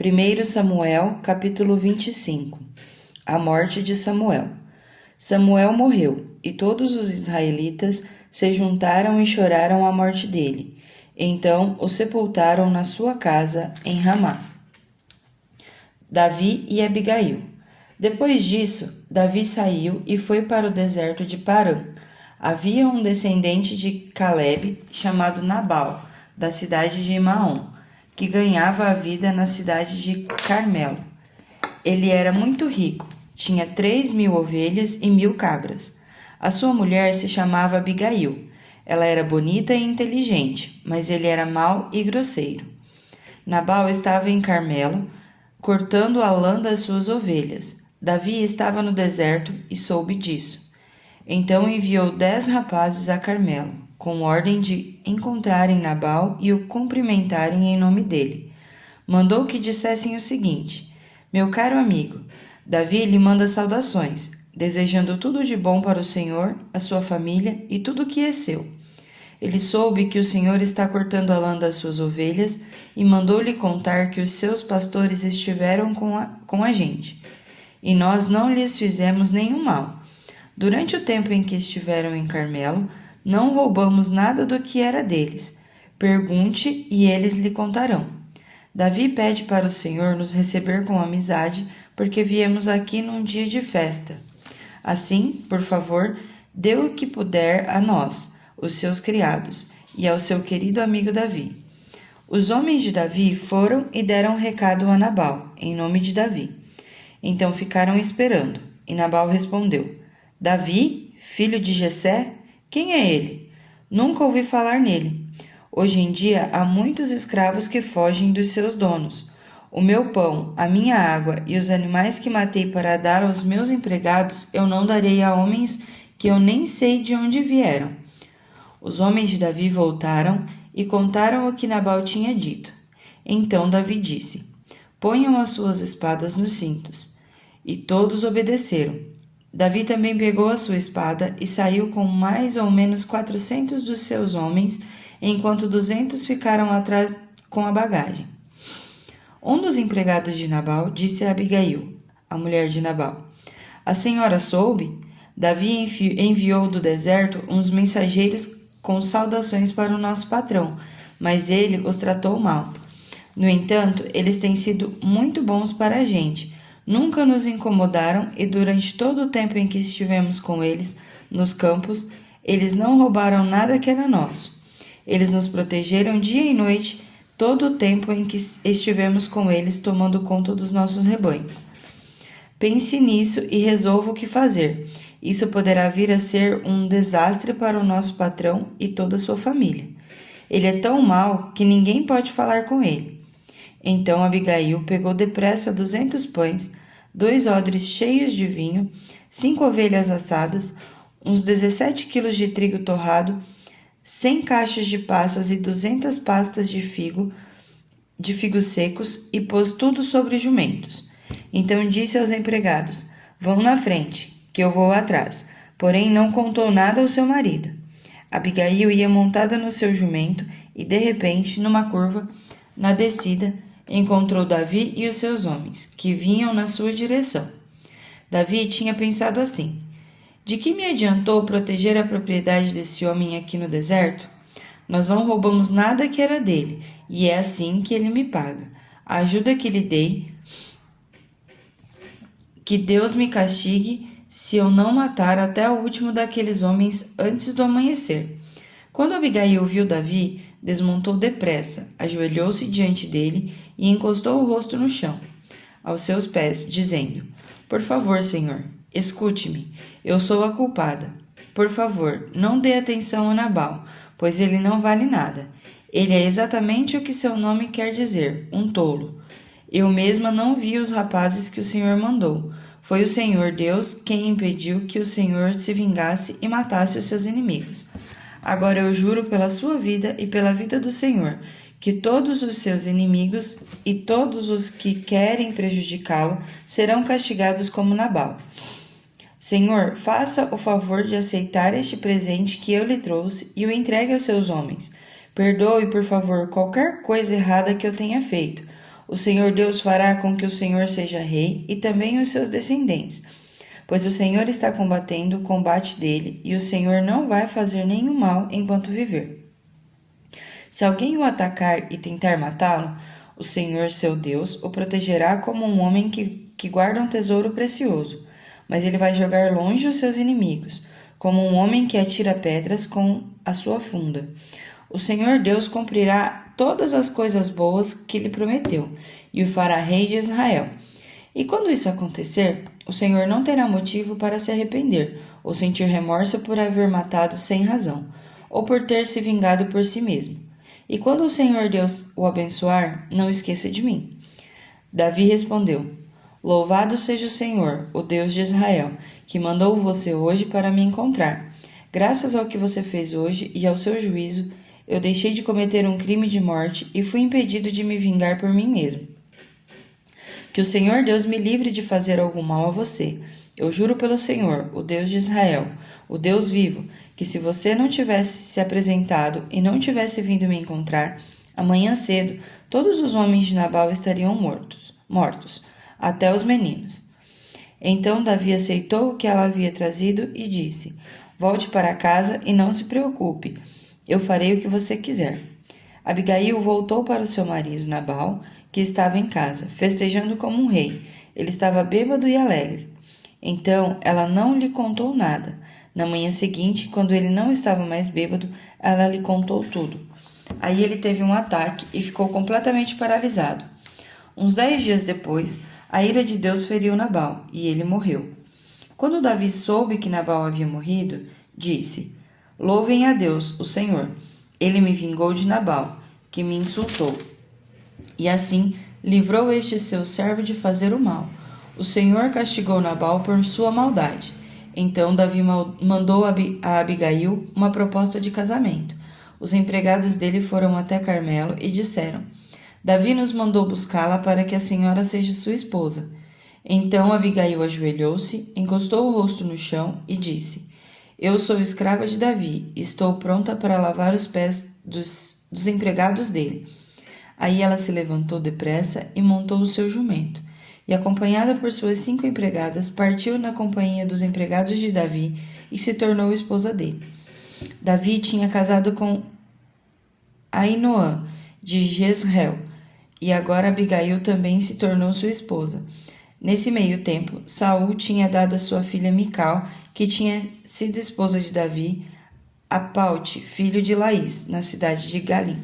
1 Samuel, capítulo 25. A morte de Samuel. Samuel morreu, e todos os israelitas se juntaram e choraram a morte dele. Então o sepultaram na sua casa em Ramá. Davi e Abigail. Depois disso, Davi saiu e foi para o deserto de Parã. Havia um descendente de Calebe, chamado Nabal, da cidade de Maom, que ganhava a vida na cidade de Carmelo. Ele era muito rico, tinha 3.000 ovelhas e 1.000 cabras. A sua mulher se chamava Abigail. Ela era bonita e inteligente, mas ele era mau e grosseiro. Nabal estava em Carmelo, cortando a lã das suas ovelhas. Davi estava no deserto e soube disso. Então enviou 10 rapazes a Carmelo, com ordem de encontrarem Nabal e o cumprimentarem em nome dele. Mandou que dissessem o seguinte: meu caro amigo, Davi lhe manda saudações, desejando tudo de bom para o Senhor, a sua família e tudo o que é seu. Ele soube que o Senhor está cortando a lã das suas ovelhas e mandou-lhe contar que os seus pastores estiveram com a gente, e nós não lhes fizemos nenhum mal. Durante o tempo em que estiveram em Carmelo, não roubamos nada do que era deles. Pergunte e eles lhe contarão. Davi pede para o Senhor nos receber com amizade, porque viemos aqui num dia de festa. Assim, por favor, dê o que puder a nós, os seus criados, e ao seu querido amigo Davi. Os homens de Davi foram e deram um recado a Nabal, em nome de Davi. Então ficaram esperando, e Nabal respondeu: Davi, filho de Jessé? Quem é ele? Nunca ouvi falar nele. Hoje em dia há muitos escravos que fogem dos seus donos. O meu pão, a minha água e os animais que matei para dar aos meus empregados eu não darei a homens que eu nem sei de onde vieram. Os homens de Davi voltaram e contaram o que Nabal tinha dito. Então Davi disse: ponham as suas espadas nos cintos. E todos obedeceram. Davi também pegou a sua espada e saiu com mais ou menos 400 dos seus homens, enquanto 200 ficaram atrás com a bagagem. Um dos empregados de Nabal disse a Abigail, a mulher de Nabal: a senhora soube? Davi enviou do deserto uns mensageiros com saudações para o nosso patrão, mas ele os tratou mal. No entanto, eles têm sido muito bons para a gente. Nunca nos incomodaram e durante todo o tempo em que estivemos com eles, nos campos, eles não roubaram nada que era nosso. Eles nos protegeram dia e noite, todo o tempo em que estivemos com eles tomando conta dos nossos rebanhos. Pense nisso e resolva o que fazer. Isso poderá vir a ser um desastre para o nosso patrão e toda a sua família. Ele é tão mau que ninguém pode falar com ele. Então Abigail pegou depressa 200 pães, 2 odres cheios de vinho, 5 ovelhas assadas, uns 17 quilos de trigo torrado, 100 caixas de passas e 200 pastas de figos secos, e pôs tudo sobre jumentos. Então disse aos empregados: vão na frente, que eu vou atrás. Porém não contou nada ao seu marido. Abigail ia montada no seu jumento e, de repente, numa curva, na descida, encontrou Davi e os seus homens, que vinham na sua direção. Davi tinha pensado assim: de que me adiantou proteger a propriedade desse homem aqui no deserto? Nós não roubamos nada que era dele, e é assim que ele me paga. A ajuda que lhe dei, que Deus me castigue se eu não matar até o último daqueles homens antes do amanhecer. Quando Abigail viu Davi, desmontou depressa, ajoelhou-se diante dele e encostou o rosto no chão, aos seus pés, dizendo: por favor, Senhor, escute-me, eu sou a culpada. Por favor, não dê atenção a Nabal, pois ele não vale nada. Ele é exatamente o que seu nome quer dizer, um tolo. Eu mesma não vi os rapazes que o Senhor mandou. Foi o Senhor Deus quem impediu que o Senhor se vingasse e matasse os seus inimigos. Agora eu juro pela sua vida e pela vida do Senhor, que todos os seus inimigos e todos os que querem prejudicá-lo serão castigados como Nabal. Senhor, faça o favor de aceitar este presente que eu lhe trouxe e o entregue aos seus homens. Perdoe, por favor, qualquer coisa errada que eu tenha feito. O Senhor Deus fará com que o Senhor seja rei e também os seus descendentes, pois o Senhor está combatendo o combate dele e o Senhor não vai fazer nenhum mal enquanto viver. Se alguém o atacar e tentar matá-lo, o Senhor, seu Deus, o protegerá como um homem que guarda um tesouro precioso, mas ele vai jogar longe os seus inimigos, como um homem que atira pedras com a sua funda. O Senhor Deus cumprirá todas as coisas boas que lhe prometeu, e o fará rei de Israel. E quando isso acontecer, o Senhor não terá motivo para se arrepender, ou sentir remorso por haver matado sem razão, ou por ter se vingado por si mesmo. E quando o Senhor Deus o abençoar, não esqueça de mim. Davi respondeu: Louvado seja o Senhor, o Deus de Israel, que mandou você hoje para me encontrar. Graças ao que você fez hoje e ao seu juízo, eu deixei de cometer um crime de morte e fui impedido de me vingar por mim mesmo. Que o Senhor Deus me livre de fazer algum mal a você. Eu juro pelo Senhor, o Deus de Israel, o Deus vivo, que se você não tivesse se apresentado e não tivesse vindo me encontrar, amanhã cedo todos os homens de Nabal estariam mortos, até os meninos. Então Davi aceitou o que ela havia trazido e disse: Volte para casa e não se preocupe, eu farei o que você quiser. Abigail voltou para o seu marido Nabal, que estava em casa, festejando como um rei. Ele estava bêbado e alegre. Então ela não lhe contou nada. Na manhã seguinte, quando ele não estava mais bêbado, ela lhe contou tudo. Aí ele teve um ataque e ficou completamente paralisado. Uns 10 dias depois, a ira de Deus feriu Nabal, e ele morreu. Quando Davi soube que Nabal havia morrido, disse: Louvem a Deus, o Senhor. Ele me vingou de Nabal, que me insultou. E assim livrou este seu servo de fazer o mal. O Senhor castigou Nabal por sua maldade. Então Davi mandou a Abigail uma proposta de casamento. Os empregados dele foram até Carmelo e disseram: Davi nos mandou buscá-la para que a senhora seja sua esposa. Então Abigail ajoelhou-se, encostou o rosto no chão e disse: Eu sou escrava de Davi, e estou pronta para lavar os pés dos empregados dele. Aí ela se levantou depressa e montou o seu jumento, e acompanhada por suas 5 empregadas, partiu na companhia dos empregados de Davi e se tornou esposa dele. Davi tinha casado com Ainoã, de Jezreel, e agora Abigail também se tornou sua esposa. Nesse meio tempo, Saul tinha dado a sua filha Mical, que tinha sido esposa de Davi, a Paute, filho de Laís, na cidade de Galim.